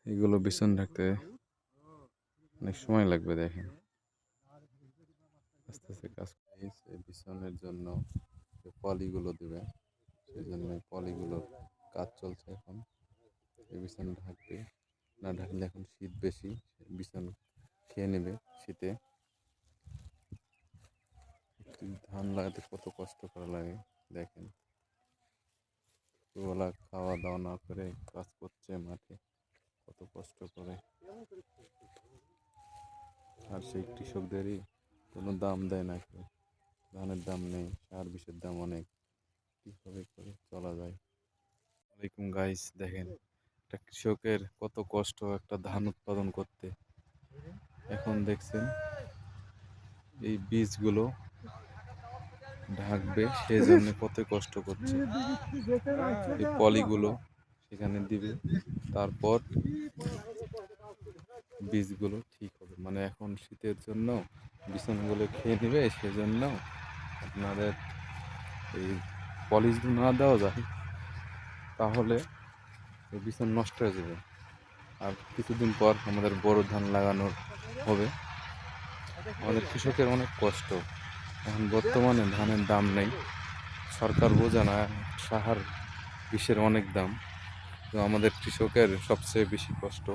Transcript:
এগুলো বিছানা রাখতে অনেক সময় লাগবে। দেখেন আস্তে আস্তে কাজ করে এই বিছানের জন্য যে পলিগুলো দেবে, সেই জন্য পলিগুলোর কাজ চলছে এখন। এই বিছানা ঢাকবে, না ঢাকলে এখন শীত বেশি, বিছানা খেয়ে নেবে শীতে। একটু ধান লাগাতে কত কষ্ট করা লাগে দেখেন। ওরা খাওয়া দাওয়া না করে কাজ করছে মাঠে, কত কষ্ট করে। আর সেই কৃষকদেরই কোনো দাম দেয় না কেউ। ধানের দাম নেই, সার বিষের দাম অনেক, কীভাবে করে চলা যায়। ওয়ালাইকুম গাইস, দেখেন একটা কৃষকের কত কষ্ট একটা ধান উৎপাদন করতে। এখন দেখছেন এই বীজগুলো ঢাকবে, সেই জন্য কত কষ্ট করছে। এই পলিগুলো সেখানে দিবে, তারপর বীজগুলো ঠিক হবে। মানে এখন শীতের জন্য বিছানাগুলো খেয়ে নেবে, সেজন্য আপনাদের এই পলিশ না দেওয়া যায়, তাহলে এই বিছানা নষ্ট হয়ে যাবে। আর কিছুদিন পর আমাদের বড় ধান লাগানোর হবে। আমাদের কৃষকের অনেক কষ্ট। এখন বর্তমানে ধানের দাম নেই, সরকার বোঝে না সাহার বিষের অনেক দাম। তো আমাদের কৃষকের সবচেয়ে বেশি কষ্ট।